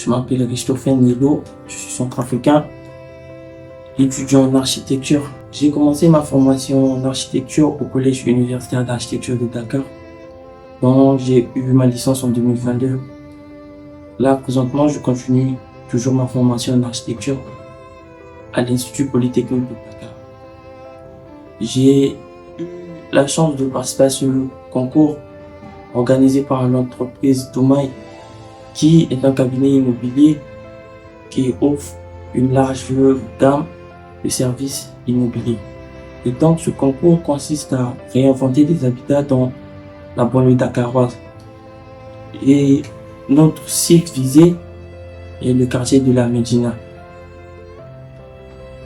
Je m'appelle Christopher Nilo, je suis centrafricain, étudiant en architecture. J'ai commencé ma formation en architecture au collège universitaire d'architecture de Dakar, dont j'ai eu ma licence en 2022. Là, présentement, je continue toujours ma formation en architecture à l'Institut Polytechnique de Dakar. J'ai eu la chance de participer à ce concours organisé par l'entreprise Toumaï, qui est un cabinet immobilier qui offre une large gamme de services immobiliers. Et donc, ce concours consiste à réinventer des habitats dans la banlieue dakaroise. Et notre site visé est le quartier de la Médina.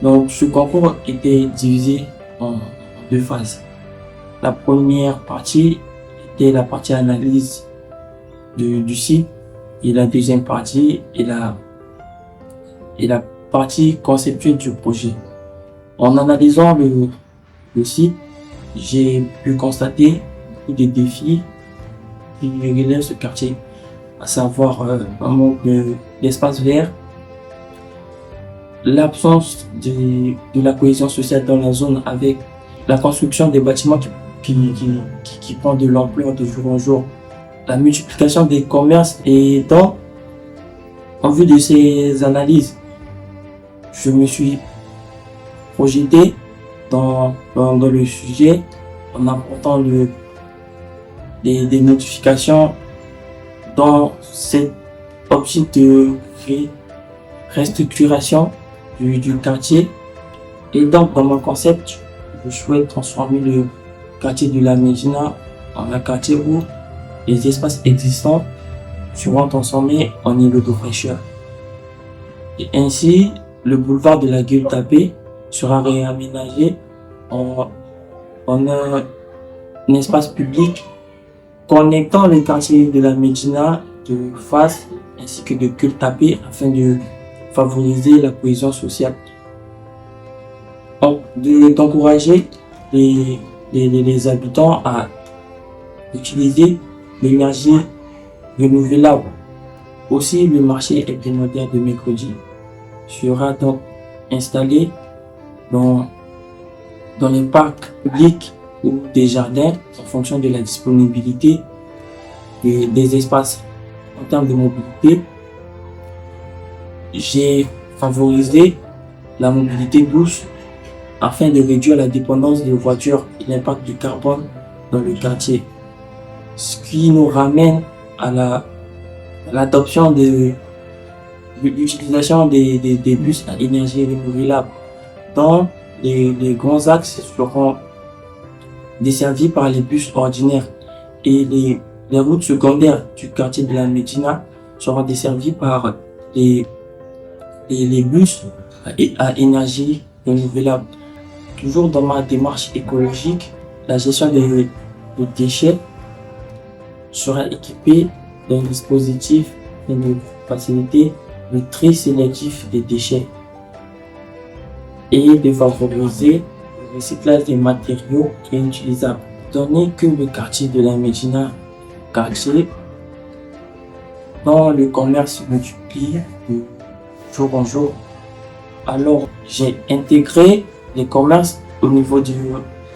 Donc, ce concours était divisé en deux phases. La première partie était la partie analyse du site, et la deuxième partie est la partie conceptuelle du projet. En analysant le site, j'ai pu constater beaucoup de défis qui relèvent ce quartier, à savoir un manque d'espace vert, l'absence de la cohésion sociale dans la zone avec la construction des bâtiments qui prend de l'ampleur de jour en jour, la multiplication des commerces. Et donc, en vue de ces analyses, je me suis projeté dans le sujet en apportant des modifications dans cette optique de restructuration du quartier. Et donc, dans mon concept, je souhaite transformer le quartier de la Médina en un quartier où les espaces existants seront transformés en îlots de fraîcheur. Et ainsi, le boulevard de la Gueule-Tapée sera réaménagé en un espace public connectant le quartier de la Médina de Fass ainsi que de Gueule-Tapée afin de favoriser la cohésion sociale. D'encourager les habitants à utiliser l'énergie renouvelable. Aussi, le marché hebdomadaire de mercredi sera donc installé dans les parcs publics ou des jardins en fonction de la disponibilité des espaces. En termes de mobilité, j'ai favorisé la mobilité douce afin de réduire la dépendance des voitures et l'impact du carbone dans le quartier. Ce qui nous ramène à l'adoption de l'utilisation des bus à énergie renouvelable, dont les grands axes seront desservis par les bus ordinaires et les routes secondaires du quartier de la Médina seront desservies par les bus à énergie renouvelable. Toujours dans ma démarche écologique, la gestion des déchets sera équipée d'un dispositif de faciliter le tri sélectif des déchets et de favoriser le recyclage des matériaux réutilisables. Donné que le quartier de la Médina, quartier dont le commerce se multiplie de jour en jour, alors j'ai intégré les commerces au niveau du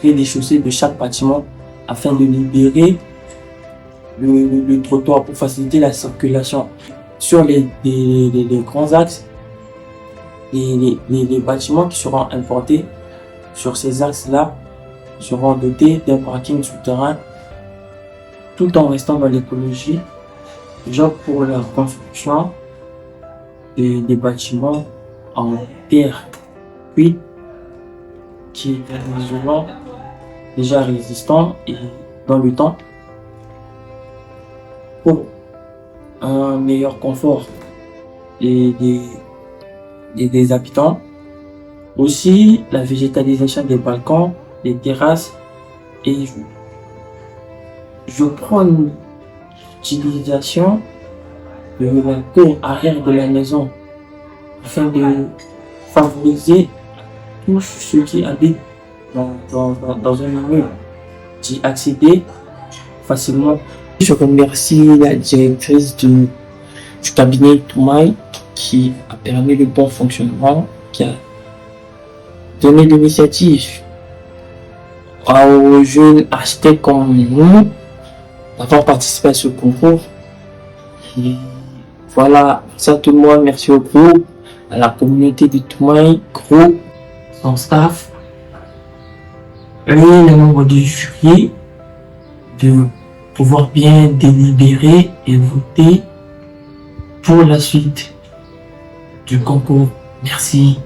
rez-de-chaussée de chaque bâtiment afin de libérer le trottoir pour faciliter la circulation. Sur les grands axes, les bâtiments qui seront implantés sur ces axes-là seront dotés d'un parking souterrain tout en restant dans l'écologie. Genre pour la construction des bâtiments en terre cuite qui est déjà résistant et dans le temps pour un meilleur confort des habitants. Aussi, la végétalisation des balcons, des terrasses, et je prends l'utilisation de la cour arrière de la maison afin de favoriser tous ceux qui habitent dans un immeuble d'y accéder facilement. Je remercie la directrice du cabinet Toumaï qui a permis le bon fonctionnement, qui a donné l'initiative aux jeunes architectes comme nous d'avoir participé à ce concours. Et voilà, ça tout le monde, merci au groupe, à la communauté de Toumaï, groupe, son staff, et les membres du jury de pouvoir bien délibérer et voter pour la suite du concours. Merci.